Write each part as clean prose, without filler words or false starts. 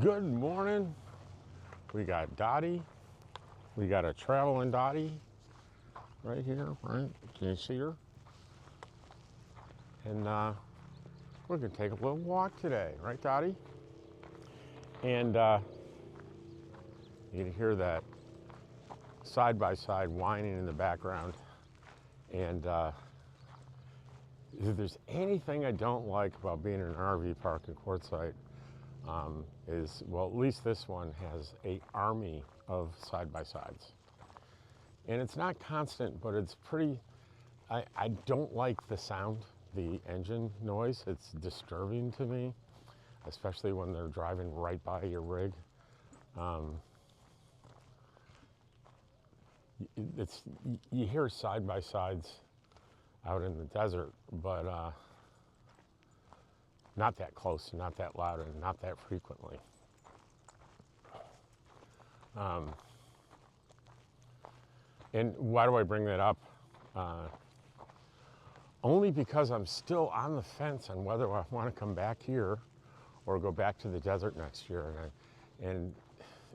Good morning. We got Dottie. We got a traveling Dottie right here, right? Can you see her? And we're gonna take a little walk today, right, Dottie? And you can hear that side-by-side whining in the background. And if there's anything I don't like about being in an RV park in Quartzsite, is, well, at least this one has an army of side-by-sides. And it's not constant, but it's pretty, I don't like the sound, the engine noise. It's disturbing to me, especially when they're driving right by your rig. You hear side-by-sides out in the desert, but not that close, not that loud, and not that frequently. And why do I bring that up? Only because I'm still on the fence on whether I want to come back here or go back to the desert next year. And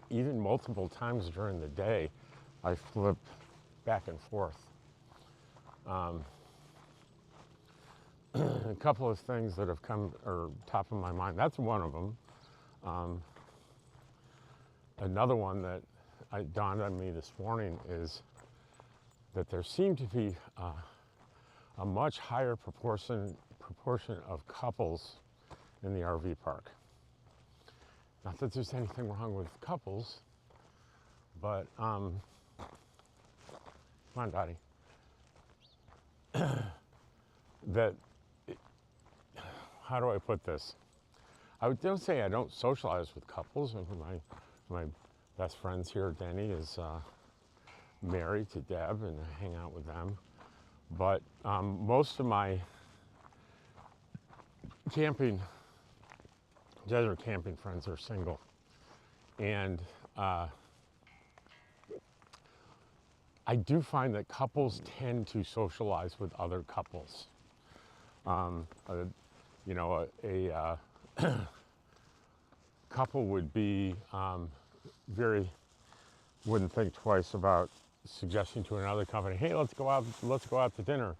even multiple times during the day, I flip back and forth. A couple of things that have come or top of my mind. That's one of them. Another one that dawned on me this morning is that there seemed to be a much higher proportion of couples in the RV park. Not that there's anything wrong with couples, but come on, Dottie. How do I put this? I don't say I don't socialize with couples. My best friends here, Denny, is married to Deb, and I hang out with them. But most of my desert camping friends are single. And I do find that couples tend to socialize with other couples. A couple would be wouldn't think twice about suggesting to another company, hey, let's go out to dinner,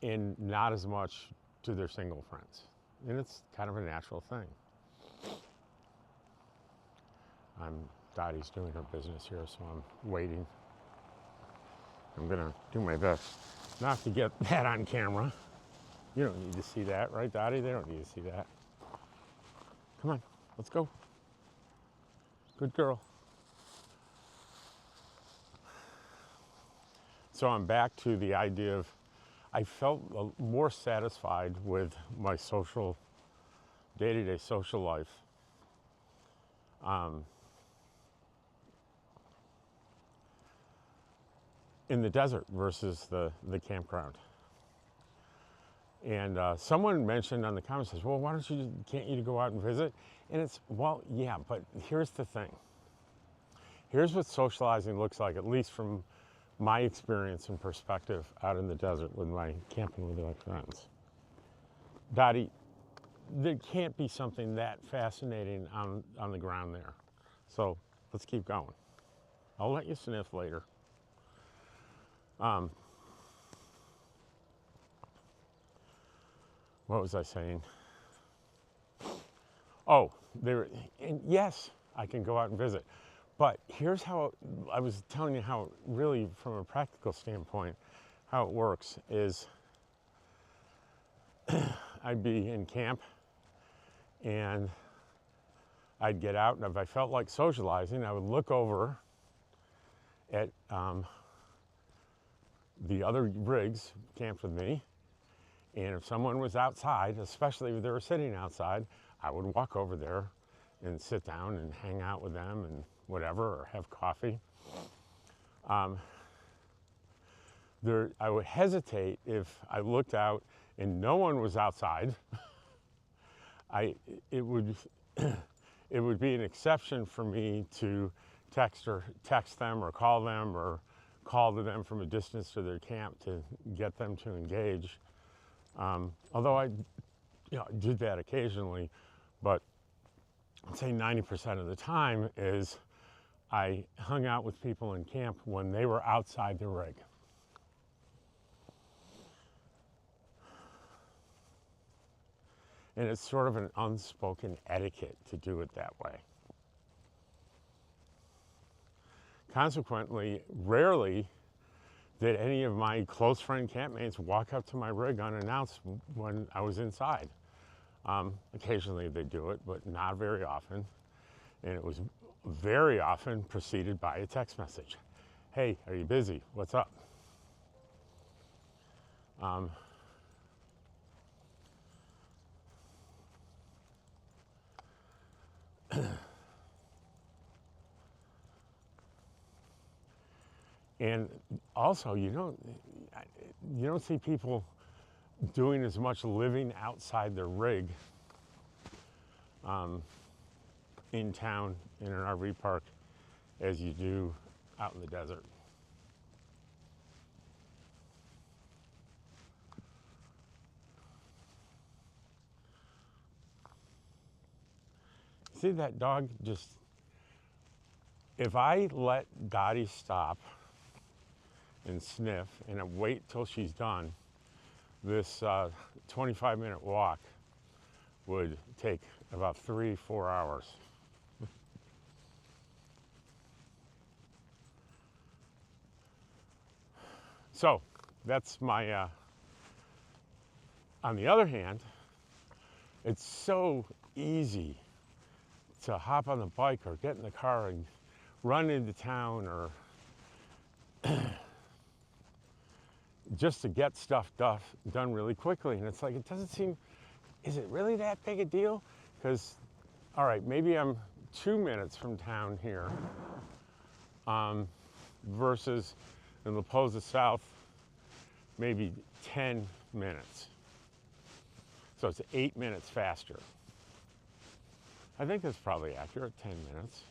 and not as much to their single friends. And it's kind of a natural thing. Dottie's doing her business here, so I'm waiting. I'm gonna do my best not to get that on camera. You don't need to see that, right, Dottie? They don't need to see that. Come on, let's go. Good girl. So I'm back to the idea of, I felt more satisfied with my day-to-day social life. In the desert versus the campground. And someone mentioned on the comments, says, well, can't you go out and visit? And it's, well, yeah, but here's the thing. Here's what socializing looks like, at least from my experience and perspective out in the desert with my camping with my friends. Dottie, there can't be something that fascinating on the ground there. So let's keep going. I'll let you sniff later. What was I saying? Oh, and yes, I can go out and visit. But here's how, I was telling you how really, from a practical standpoint, how it works is I'd be in camp and I'd get out, and if I felt like socializing, I would look over at the other rigs camped with me. And if someone was outside, especially if they were sitting outside, I would walk over there and sit down and hang out with them and whatever, or have coffee. I would hesitate if I looked out and no one was outside. It would be an exception for me to text them or call to them from a distance to their camp to get them to engage. Although I did that occasionally, but I'd say 90% of the time is I hung out with people in camp when they were outside the rig. And it's sort of an unspoken etiquette to do it that way. Consequently, rarely did any of my close friend campmates walk up to my rig unannounced when I was inside. Occasionally they do it, but not very often. And it was very often preceded by a text message. Hey, are you busy? What's up? And also, you don't see people doing as much living outside their rig in town in an RV park as you do out in the desert. See that dog just, if I let Dottie stop and sniff and I wait till she's done, this 25-minute walk would take about 3-4 hours. So that's my, on the other hand, it's so easy to hop on the bike or get in the car and run into town or just to get stuff done really quickly. And it's like, it doesn't seem, is it really that big a deal? Because, all right, maybe I'm 2 minutes from town here versus in La Posa South, maybe 10 minutes. So it's 8 minutes faster. I think that's probably accurate, 10 minutes.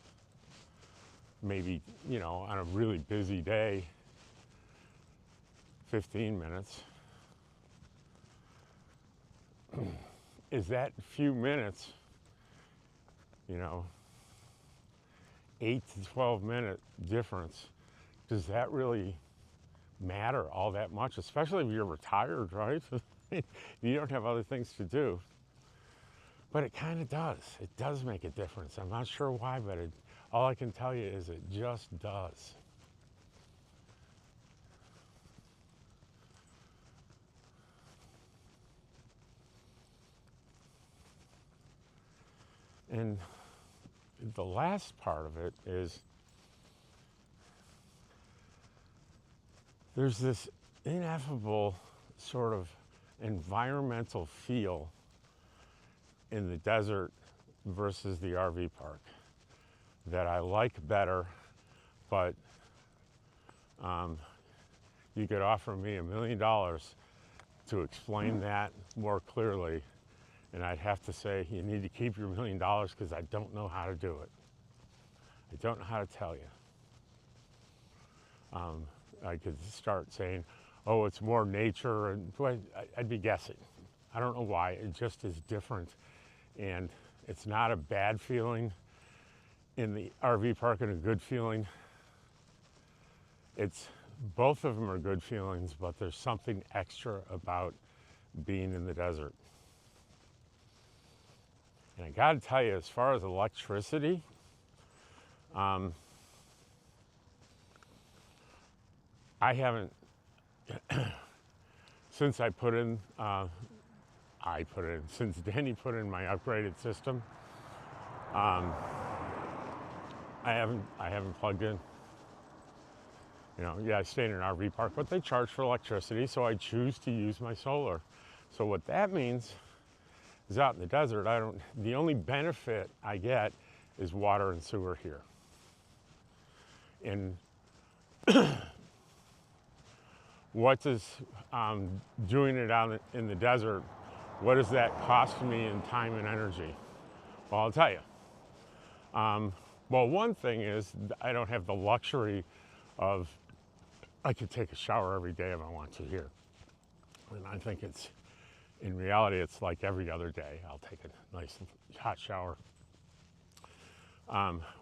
Maybe, on a really busy day, 15 minutes. Is that few minutes, 8 to 12 minute difference, does that really matter all that much? Especially if you're retired, right? You don't have other things to do. But it kind of does. It does make a difference. I'm not sure why, but all I can tell you is it just does. And the last part of it is there's this ineffable sort of environmental feel in the desert versus the RV park that I like better, but you could offer me $1 million to explain that more clearly, and I'd have to say, you need to keep your $1 million because I don't know how to do it. I don't know how to tell you. I could start saying, oh, it's more nature, and boy, I'd be guessing. I don't know why, it just is different. And it's not a bad feeling in the RV park and a good feeling. It's, both of them are good feelings, but there's something extra about being in the desert. And I gotta tell you, as far as electricity, I haven't, since I put in, since Danny put in my upgraded system, I haven't plugged in. Yeah, I stay in an RV park, but they charge for electricity, so I choose to use my solar. So what that means is out in the desert, the only benefit I get is water and sewer here. And what does doing it out in the desert, what does that cost me in time and energy? Well, I'll tell you. Well, one thing is I don't have the luxury of, I could take a shower every day if I want to here. And I think in reality, it's like every other day. I'll take a nice hot shower.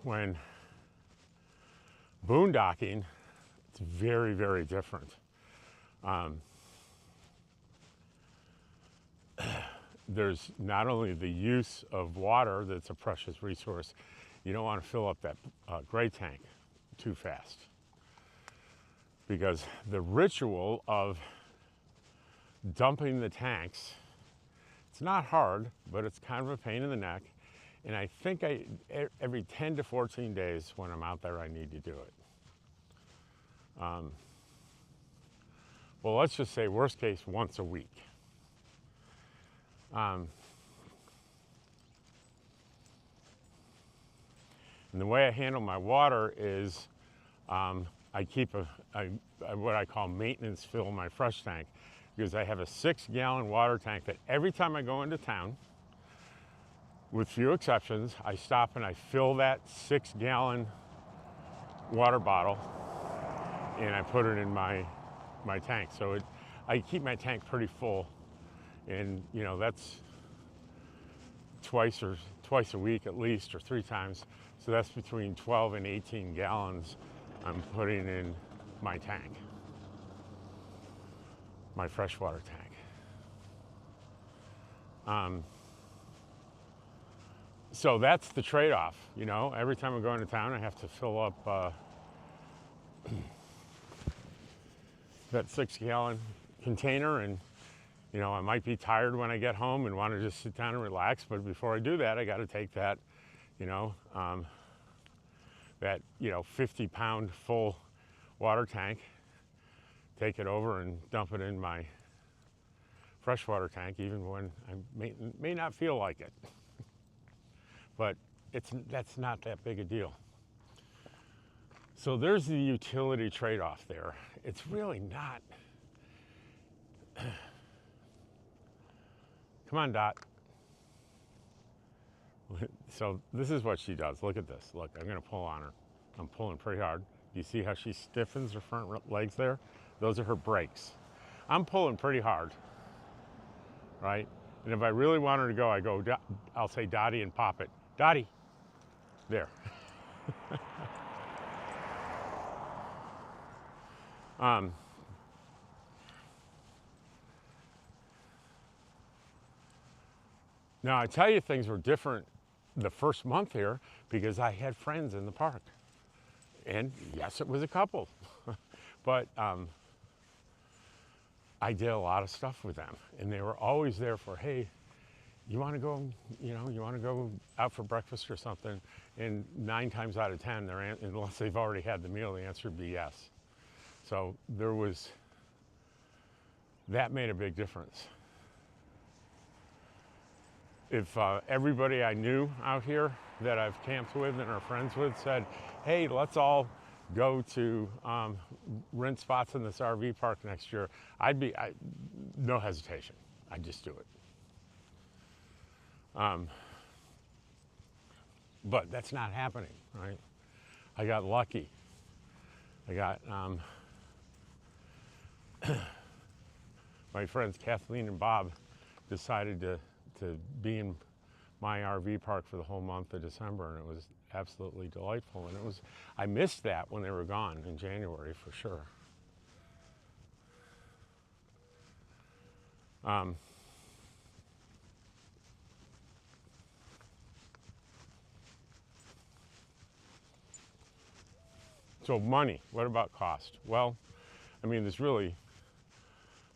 When boondocking, it's very, very different. There's not only the use of water that's a precious resource, you don't want to fill up that gray tank too fast. Because the ritual of dumping the tanks, it's not hard, but it's kind of a pain in the neck. And I think every 10 to 14 days when I'm out there, I need to do it. Well, let's just say worst case, once a week. And the way I handle my water is I keep what I call maintenance fill in my fresh tank, because I have a 6-gallon water tank that every time I go into town, with few exceptions, I stop and I fill that 6-gallon water bottle and I put it in my tank. So I keep my tank pretty full, and you know, that's twice a week at least, or 3 times. So that's between 12 and 18 gallons I'm putting in my tank, my freshwater tank. So that's the trade-off, you know. Every time I go into town, I have to fill up that 6-gallon container, and you know, I might be tired when I get home and want to just sit down and relax, but before I do that, I got to take that, you know, 50-pound full water tank, take it over and dump it in my freshwater tank, even when I may not feel like it. But that's not that big a deal. So there's the utility trade-off there. It's really not. Come on, Dot. So this is what she does. Look at this. Look, I'm going to pull on her. I'm pulling pretty hard. You see how she stiffens her front legs there? Those are her brakes. I'm pulling pretty hard, right? And if I really want her to go, I'll say Dottie and pop it. Dottie. There. Now, I tell you, things were different the first month here because I had friends in the park. And yes, it was a couple. But I did a lot of stuff with them. And they were always there for, hey, you want to go, you want to go out for breakfast or something? And 9 times out of 10, unless they've already had the meal, the answer would be yes. So that made a big difference. If everybody I knew out here that I've camped with and are friends with said, hey, let's all go to rent spots in this RV park next year, no hesitation. I'd just do it. But that's not happening, right? I got lucky. I got my friends Kathleen and Bob decided to be in my RV park for the whole month of December, and it was absolutely delightful. And I missed that when they were gone in January for sure. So money, what about cost? Well, I mean,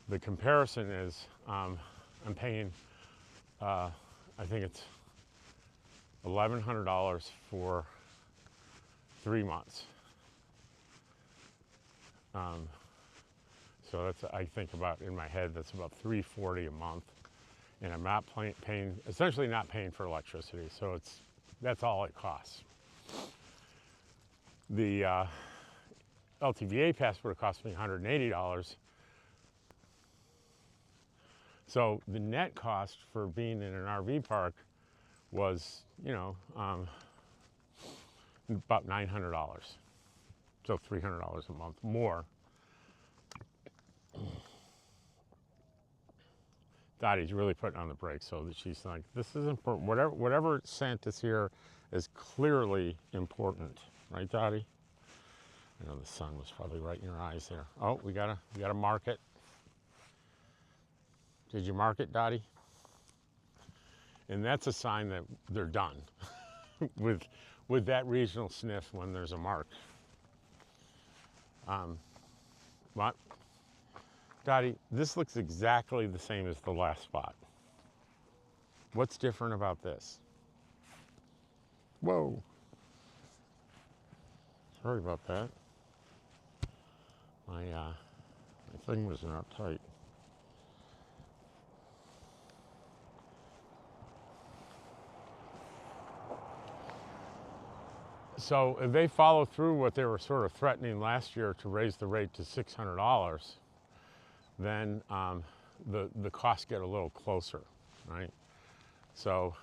the comparison is I'm paying, I think it's $1,100 for 3 months. So that's, I think about, in my head, that's about $340 a month. And I'm not essentially not paying for electricity. So that's all it costs. The LTVA pass would have cost me $180. So the net cost for being in an RV park was, about $900. So $300 a month more. Dottie's really putting on the brakes so that she's like, this is important. Whatever scent is here is clearly important, right, Dottie? I know the sun was probably right in your eyes there. Oh, we gotta mark it. Did you mark it, Dottie? And that's a sign that they're done with that regional sniff when there's a mark. What? Dottie, this looks exactly the same as the last spot. What's different about this? Whoa. Sorry about that. My thing was not tight. So if they follow through what they were sort of threatening last year to raise the rate to $600, then the costs get a little closer, right? So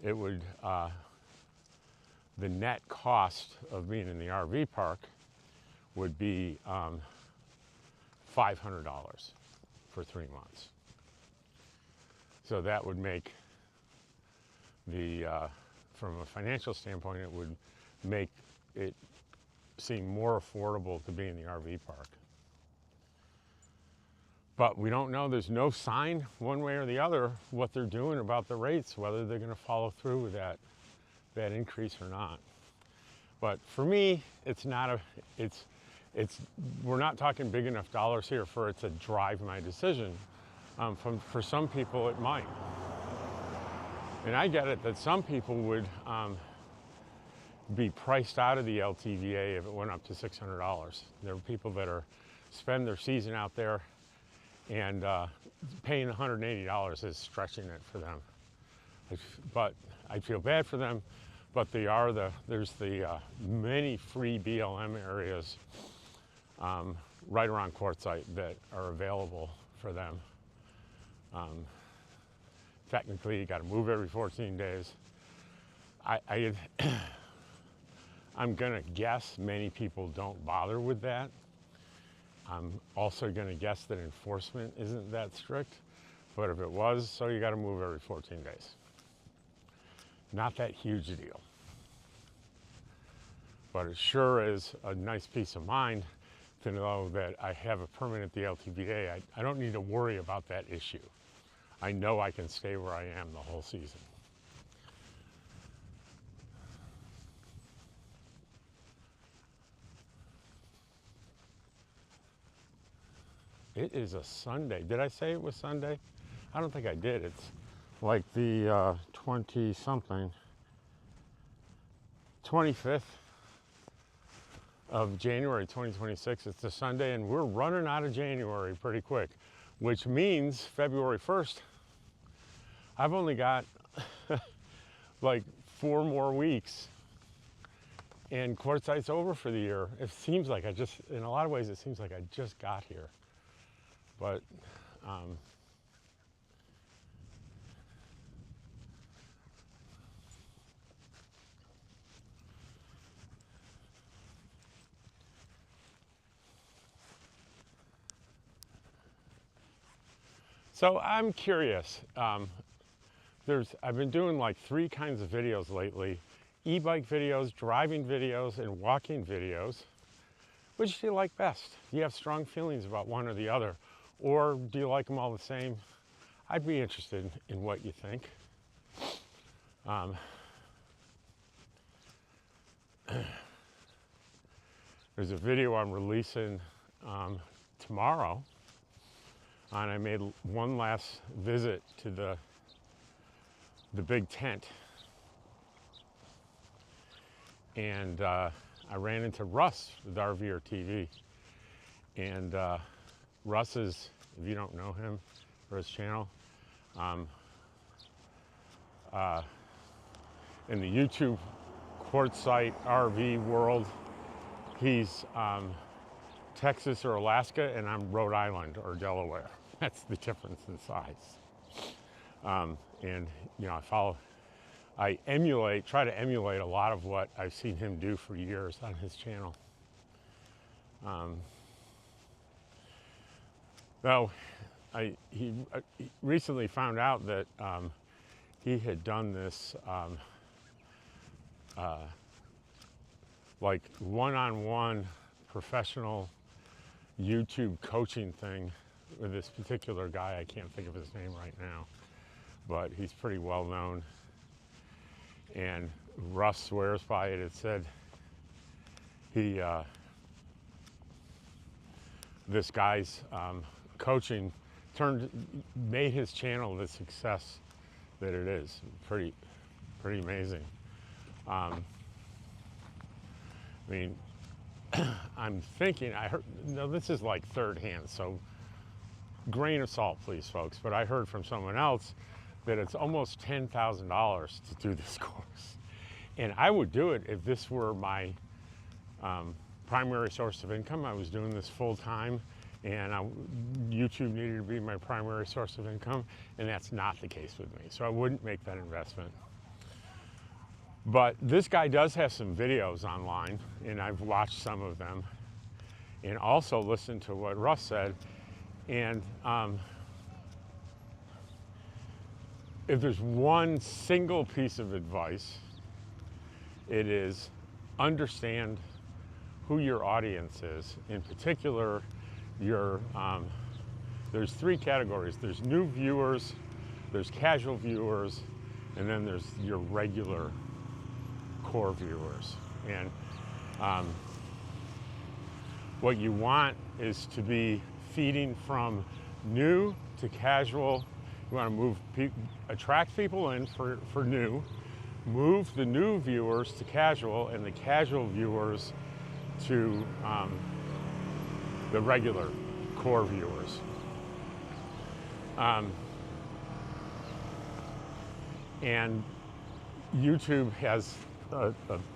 it would, the net cost of being in the RV park would be $500 for 3 months. So that would make the, from a financial standpoint, it would make it seem more affordable to be in the RV park. But we don't know, there's no sign one way or the other what they're doing about the rates, whether they're gonna follow through with that increase or not. But for me, it's not we're not talking big enough dollars here for it to drive my decision. For some people, it might. And I get it that some people would be priced out of the LTVA if it went up to $600. There are people that spend their season out there, and paying $180 is stretching it for them. But I feel bad for them. But there's the many free BLM areas right around Quartzsite that are available for them. Technically, you got to move every 14 days. I'm gonna guess many people don't bother with that. I'm also gonna guess that enforcement isn't that strict, but if it was, so you got to move every 14 days. Not that huge a deal. But it sure is a nice peace of mind to know that I have a permit at the LTVA. I don't need to worry about that issue. I know I can stay where I am the whole season. It is a Sunday. Did I say it was Sunday? I don't think I did. It's like the 20-something, 25th of January 2026. It's a Sunday, and we're running out of January pretty quick, which means February 1st, I've only got like 4 more weeks, and Quartzsite's over for the year. It seems like in a lot of ways, it seems like I just got here. But so I'm curious. I've been doing like 3 kinds of videos lately: e-bike videos, driving videos, and walking videos. Which do you like best? Do you have strong feelings about one or the other? Or do you like them all the same? I'd be interested in what you think. There's a video I'm releasing tomorrow, and I made one last visit to the big tent, and I ran into Russ with RVer TV, and Russ is, if you don't know him or his channel, in the YouTube Quartzsite RV world, he's Texas or Alaska, and I'm Rhode Island or Delaware. That's the difference in size. And you know, I try to emulate a lot of what I've seen him do for years on his channel. Though he recently found out that he had done this like one-on-one professional YouTube coaching thing with this particular guy. I can't think of his name right now, but he's pretty well known. And Russ swears by it. It said he, this guy's coaching made his channel the success that it is. Pretty amazing. I mean, I'm thinking, I heard, no, this is like third hand, so grain of salt, please, folks. But I heard from someone else that it's almost $10,000 to do this course. And I would do it if this were my primary source of income. I was doing this full time, and YouTube needed to be my primary source of income, and that's not the case with me. So I wouldn't make that investment. But this guy does have some videos online, and I've watched some of them, and also listened to what Russ said. And if there's one single piece of advice, it is understand who your audience is. In particular, there's three categories. There's new viewers, there's casual viewers, and then there's your regular core viewers. And what you want is to be feeding from new to casual. You want to attract people in for new, move the new viewers to casual, and the casual viewers to the regular core viewers. And YouTube has a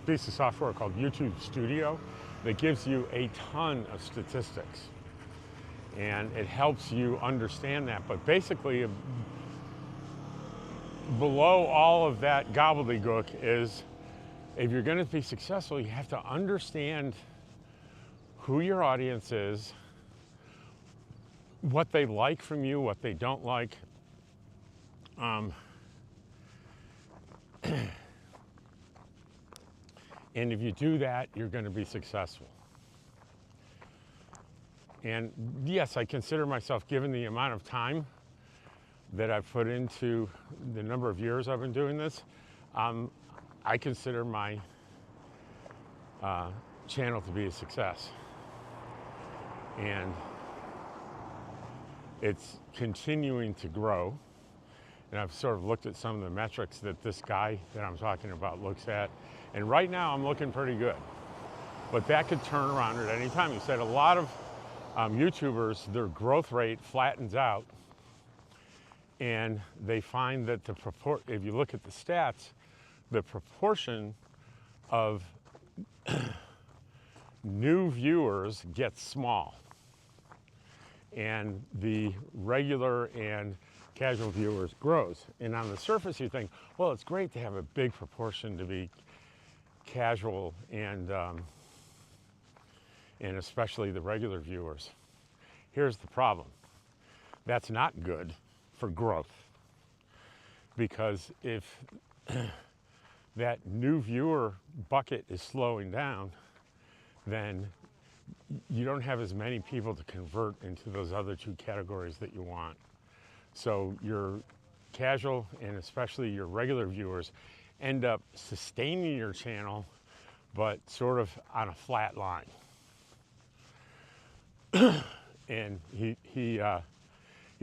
piece of software called YouTube Studio that gives you a ton of statistics, and it helps you understand that. But basically, below all of that gobbledygook is, if you're going to be successful, you have to understand who your audience is, what they like from you, what they don't like. And if you do that, you're going to be successful. And yes, I consider myself, given the amount of time that I've put into the number of years I've been doing this, I consider my channel to be a success. And it's continuing to grow. And I've sort of looked at some of the metrics that this guy that I'm talking about looks at. And right now I'm looking pretty good. But that could turn around at any time. He said a lot of YouTubers, their growth rate flattens out. And they find that if you look at the stats, the proportion of new viewers gets small. And the regular and casual viewers grows. And on the surface you think, well, it's great to have a big proportion to be casual and especially the regular viewers. Here's the problem. That's not good for growth, because if that new viewer bucket is slowing down, then you don't have as many people to convert into those other two categories that you want. So your casual and especially your regular viewers end up sustaining your channel, but sort of on a flat line. And he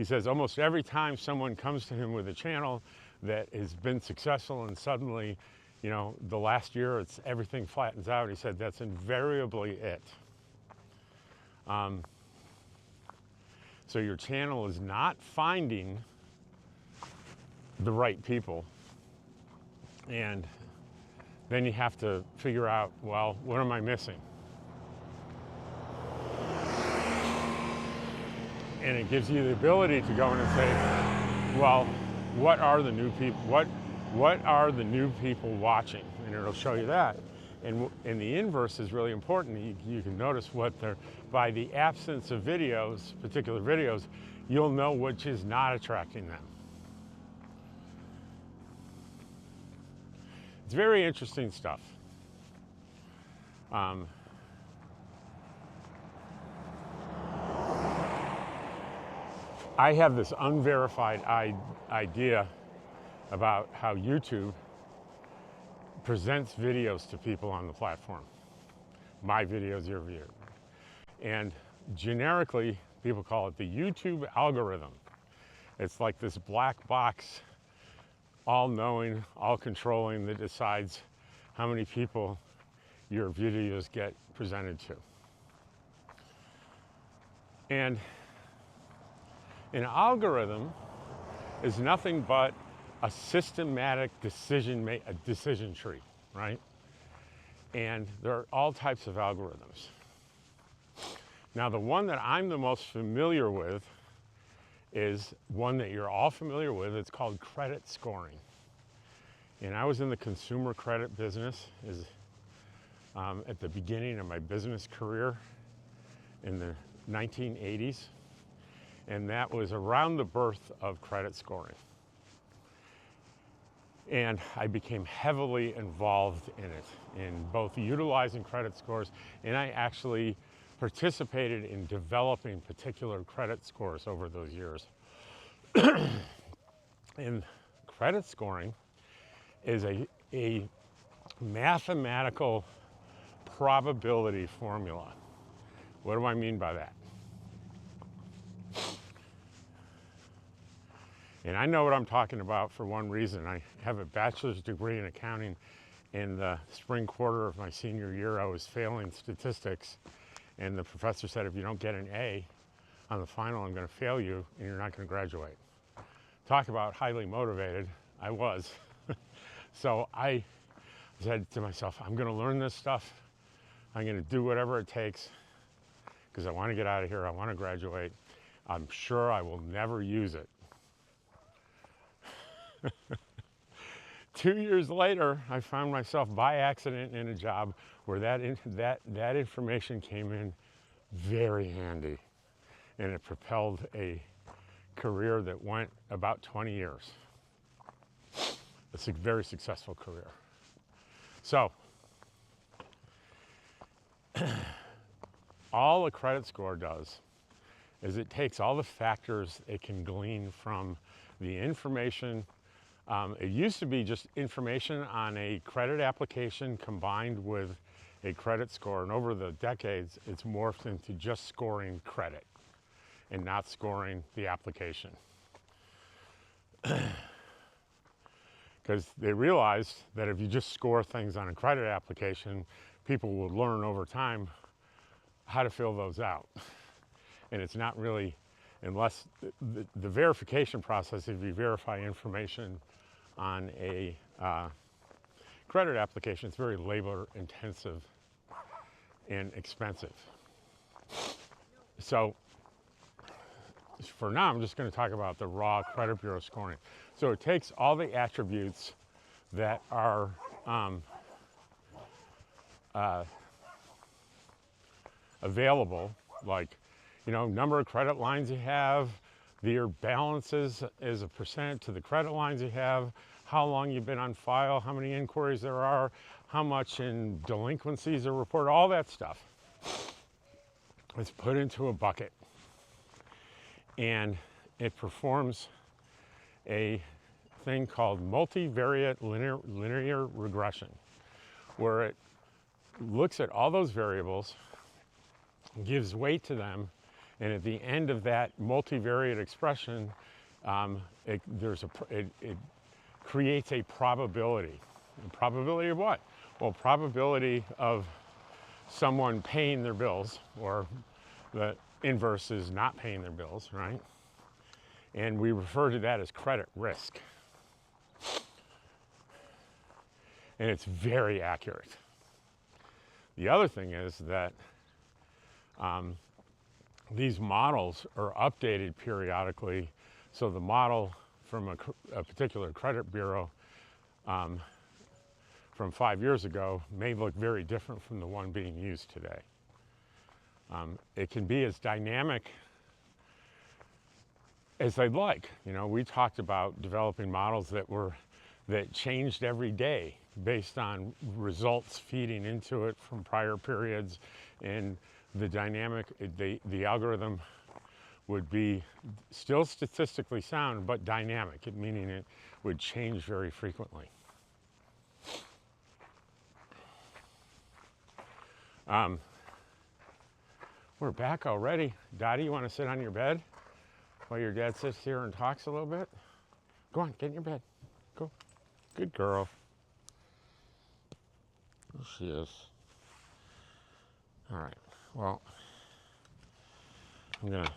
says almost every time someone comes to him with a channel that has been successful and suddenly, you know, the last year everything flattens out, he said that's invariably it. So your channel is not finding the right people. And then you have to figure out, well, what am I missing? And it gives you the ability to go in and say, well, what are the new people? What are the new people watching? And it'll show you that. And the inverse is really important. You can notice what they're, by the absence of videos, particular videos, you'll know which is not attracting them. It's very interesting stuff. I have this unverified idea about how YouTube presents videos to people on the platform. My videos, your video. And generically, people call it the YouTube algorithm. It's like this black box, all-knowing, all-controlling, that decides how many people your videos get presented to. And an algorithm is nothing but a systematic decision tree, right? And there are all types of algorithms. Now, the one that I'm the most familiar with is one that you're all familiar with. It's called credit scoring. And I was in the consumer credit business at the beginning of my business career in the 1980s. And that was around the birth of credit scoring. And I became heavily involved in it, in both utilizing credit scores, and I actually participated in developing particular credit scores over those years. And credit scoring is a mathematical probability formula. What do I mean by that? And I know what I'm talking about for one reason. I have a bachelor's degree in accounting. In the spring quarter of my senior year, I was failing statistics. And the professor said, if you don't get an A on the final, I'm going to fail you and you're not going to graduate. Talk about highly motivated. I was. So I said to myself, I'm going to learn this stuff. I'm going to do whatever it takes because I want to get out of here. I want to graduate. I'm sure I will never use it. 2 years later, I found myself by accident in a job where that information came in very handy, and it propelled a career that went about 20 years. It's a very successful career. So, all a credit score does is it takes all the factors it can glean from the information. It used to be just information on a credit application combined with a credit score, and over the decades, it's morphed into just scoring credit and not scoring the application. Because they realized that if you just score things on a credit application, people will learn over time how to fill those out. And it's not really, unless the verification process, if you verify information on a credit application, it's very labor intensive and expensive. So for now, I'm just going to talk about the raw credit bureau scoring. So it takes all the attributes that are available, like, you know, number of credit lines you have, your balances as a percent to the credit lines you have, how long you've been on file, how many inquiries there are, how much in delinquencies are reported, all that stuff. It's put into a bucket, and it performs a thing called multivariate linear regression, where it looks at all those variables, gives weight to them, and at the end of that multivariate expression, it creates a probability. A probability of what? Well, probability of someone paying their bills, or the inverse is not paying their bills, right? And we refer to that as credit risk. And it's very accurate. The other thing is that these models are updated periodically. So the model from a particular credit bureau from 5 years ago may look very different from the one being used today. It can be as dynamic as they'd like. You know, we talked about developing models that changed every day based on results feeding into it from prior periods, and the dynamic, the algorithm would be still statistically sound, but dynamic, meaning it would change very frequently. We're back already. Dottie, you want to sit on your bed while your dad sits here and talks a little bit? Go on, get in your bed. Go. Good girl. There she is. All right. Well, I'm going to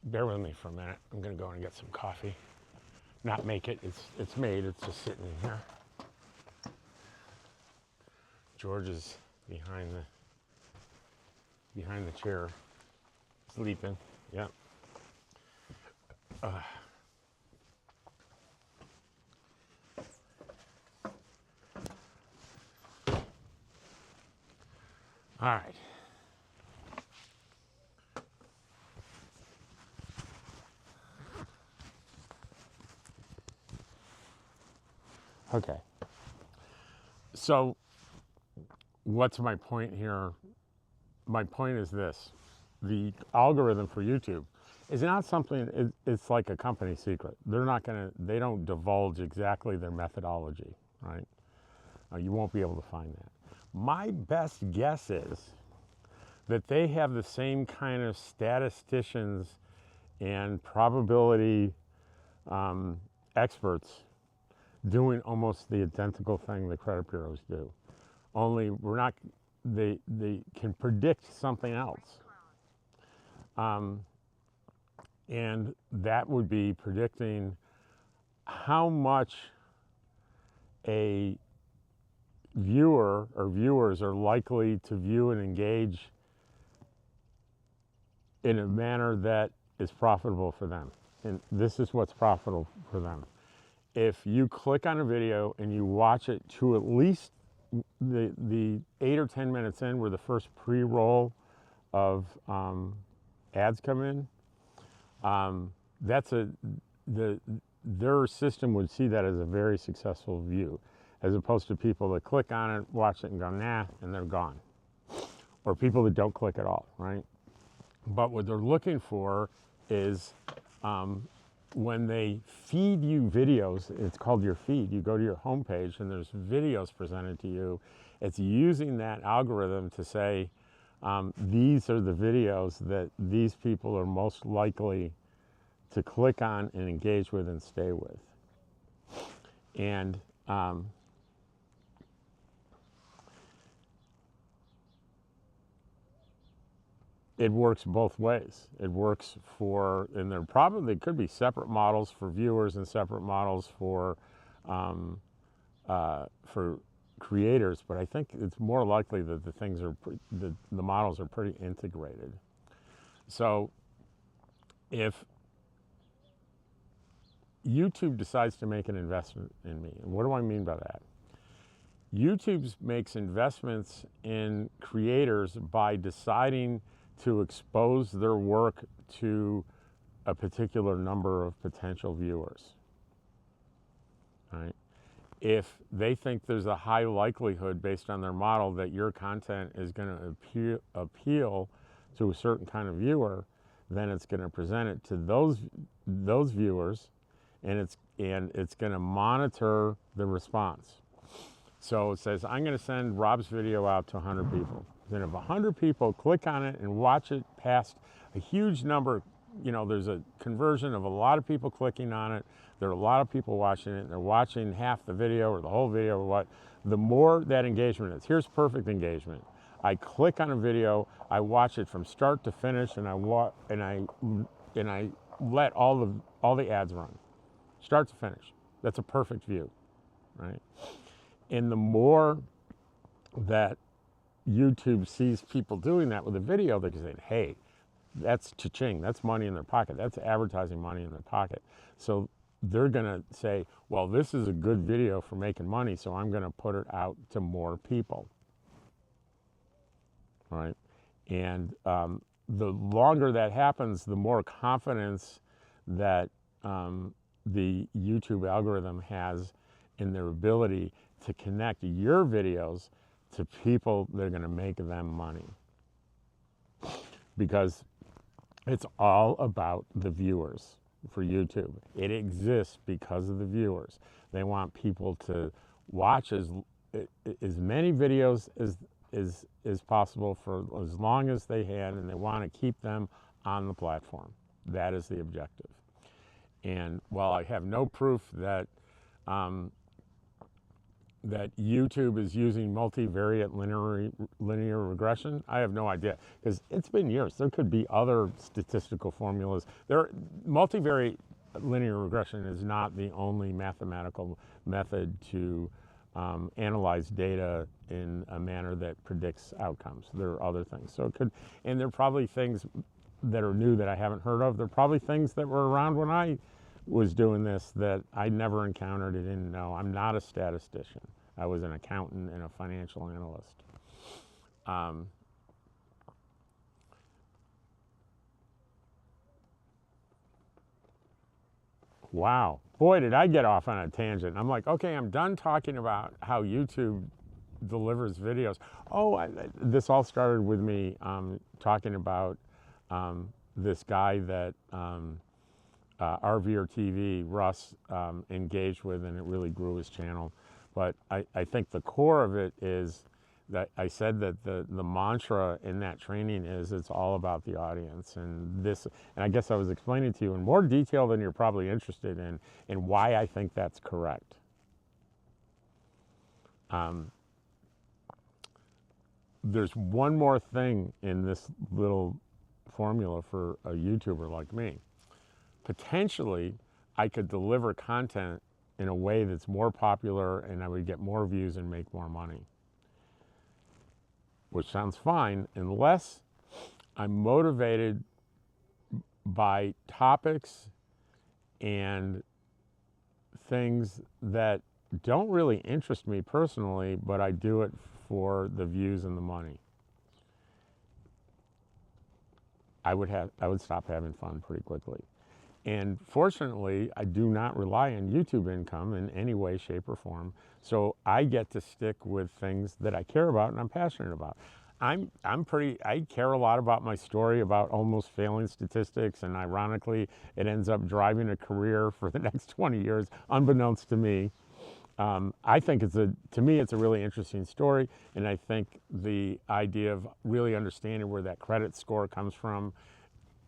bear with me for a minute. I'm going to go and get some coffee. Not make it. It's made. It's just sitting in here. George is behind the chair, sleeping. Yeah. All right. Okay. So, what's my point here? My point is this. The algorithm for YouTube is not something, it's like a company secret. They don't divulge exactly their methodology, right? You won't be able to find that. My best guess is that they have the same kind of statisticians and probability experts doing almost the identical thing the credit bureaus do. Only they can predict something else. And that would be predicting how much a viewer or viewers are likely to view and engage in a manner that is profitable for them. And this is what's profitable for them. If you click on a video and you watch it to at least the 8 or 10 minutes in, where the first pre-roll of ads come in, their system would see that as a very successful view, as opposed to people that click on it, watch it, and go nah, and they're gone, or people that don't click at all, right? But what they're looking for is when they feed you videos, it's called your feed. You go to your homepage and there's videos presented to you. It's using that algorithm to say, these are the videos that these people are most likely to click on and engage with and stay with. And it works both ways. It works and there could be separate models for viewers and separate models for creators, but I think it's more likely that the models are pretty integrated. So if YouTube decides to make an investment in me, and what do I mean by that? YouTube makes investments in creators by deciding to expose their work to a particular number of potential viewers, right? If they think there's a high likelihood based on their model that your content is going to appeal to a certain kind of viewer, then it's going to present it to those viewers, and it's going to monitor the response. So it says, I'm going to send Rob's video out to 100 people. Then if 100 people click on it and watch it past a huge number, there's a conversion of a lot of people clicking on it. There are a lot of people watching it. They're watching half the video or the whole video or what. The more that engagement is. Here's perfect engagement. I click on a video, I watch it from start to finish, and I let all the ads run, start to finish. That's a perfect view, right? And the more that YouTube sees people doing that with a video, they can say, hey, that's cha-ching, that's money in their pocket, that's advertising money in their pocket. So they're going to say, well, this is a good video for making money, so I'm going to put it out to more people, right? And the longer that happens, the more confidence that the YouTube algorithm has in their ability to connect your videos to people that are going to make them money. Because it's all about the viewers for YouTube. It exists because of the viewers. They want people to watch as many videos as possible for as long as they can, and they want to keep them on the platform. That is the objective. And while I have no proof that that YouTube is using multivariate linear regression, I have no idea, because it's been years. There could be other statistical formulas. Multivariate linear regression is not the only mathematical method to analyze data in a manner that predicts outcomes. There are other things. So it could, and there are probably things that are new that I haven't heard of. There are probably things that were around when I was doing this that I never encountered and didn't know. I'm not a statistician. I was an accountant and a financial analyst. Wow. Boy, did I get off on a tangent. I'm like, okay, I'm done talking about how YouTube delivers videos. Oh, this all started with me talking about this guy that RVR TV, Russ, engaged with, and it really grew his channel. But I think the core of it is that I said that the mantra in that training is it's all about the audience. And I guess I was explaining to you in more detail than you're probably interested in why I think that's correct. There's one more thing in this little formula for a YouTuber like me. Potentially, I could deliver content in a way that's more popular and I would get more views and make more money. Which sounds fine, unless I'm motivated by topics and things that don't really interest me personally, but I do it for the views and the money. I would stop having fun pretty quickly. And fortunately, I do not rely on YouTube income in any way, shape, or form. So I get to stick with things that I care about and I'm passionate about. I care a lot about my story about almost failing statistics, and ironically, it ends up driving a career for the next 20 years, unbeknownst to me. I think to me, it's a really interesting story, and I think the idea of really understanding where that credit score comes from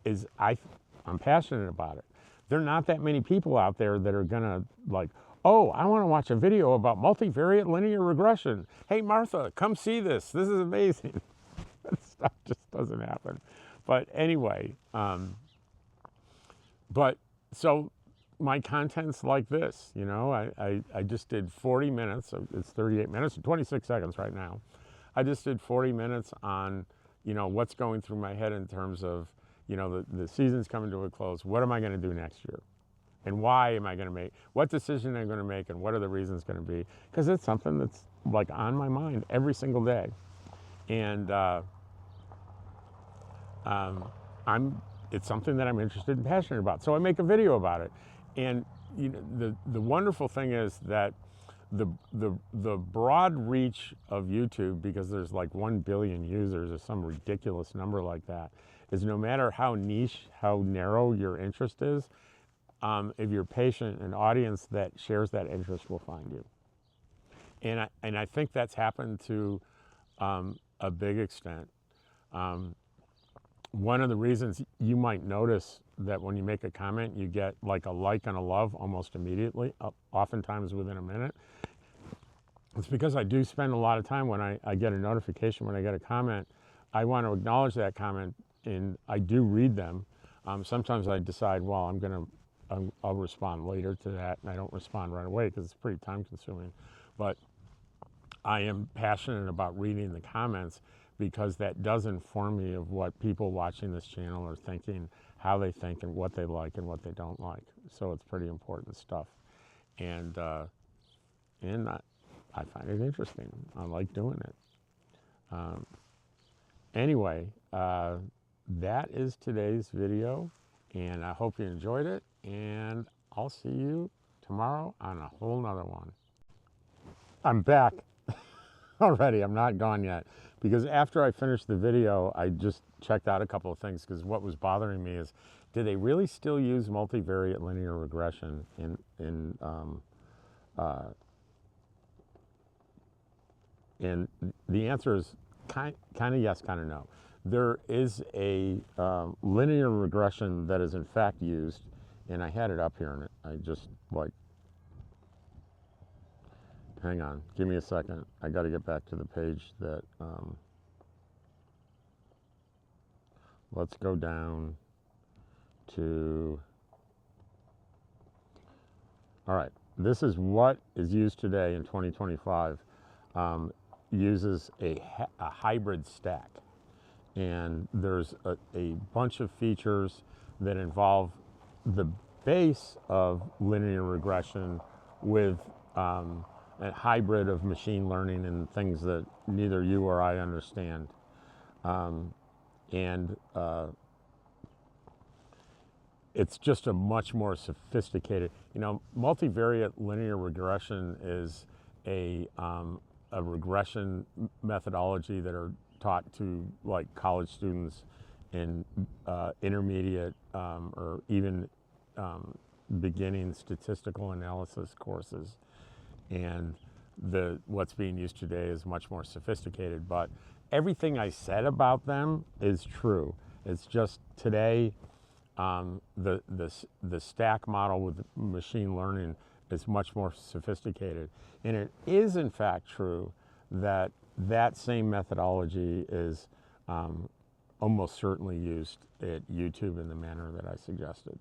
is, I'm passionate about it. There are not that many people out there that are gonna like, oh, I wanna watch a video about multivariate linear regression. Hey, Martha, come see this. This is amazing. That stuff just doesn't happen. But anyway, so my content's like this, you know, I just did 40 minutes, it's 38 minutes and 26 seconds right now. I just did 40 minutes on, you know, what's going through my head in terms of, you know, the season's coming to a close. What am I going to do next year? And why am I going to make, what decision am I going to make, and what are the reasons going to be? Because it's something that's like on my mind every single day. And it's something that I'm interested and passionate about. So I make a video about it. And you know, the wonderful thing is that the broad reach of YouTube, because there's like 1 billion users or some ridiculous number like that, is no matter how niche, how narrow your interest is, if you're patient, an audience that shares that interest will find you. And I think that's happened to a big extent. One of the reasons you might notice that when you make a comment, you get like a like and a love almost immediately, oftentimes within a minute. It's because I do spend a lot of time when I get a notification, when I get a comment, I want to acknowledge that comment, and I do read them. Sometimes I decide, well, I'll respond later to that, and I don't respond right away because it's pretty time consuming. But I am passionate about reading the comments because that does inform me of what people watching this channel are thinking, how they think and what they like and what they don't like. So it's pretty important stuff. And I find it interesting. I like doing it. Anyway, that is today's video, and I hope you enjoyed it, and I'll see you tomorrow on a whole nother one. I'm back already. I'm not gone yet, because after I finished the video, I just checked out a couple of things, because what was bothering me is, do they really still use multivariate linear regression and the answer is kind of yes, kind of no. There is a linear regression that is in fact used, and I had it up here, and I just like, hang on, give me a second. I got to get back to the page that, let's go down to, all right, this is what is used today in 2025. Uses a hybrid stack, and there's a bunch of features that involve the base of linear regression with a hybrid of machine learning and things that neither you or I understand. It's just a much more sophisticated, multivariate linear regression is a regression methodology that are taught to like college students in intermediate or even beginning statistical analysis courses. And what's being used today is much more sophisticated, but everything I said about them is true. It's just today, the stack model with machine learning is much more sophisticated. And it is in fact true that that same methodology is almost certainly used at YouTube in the manner that I suggested.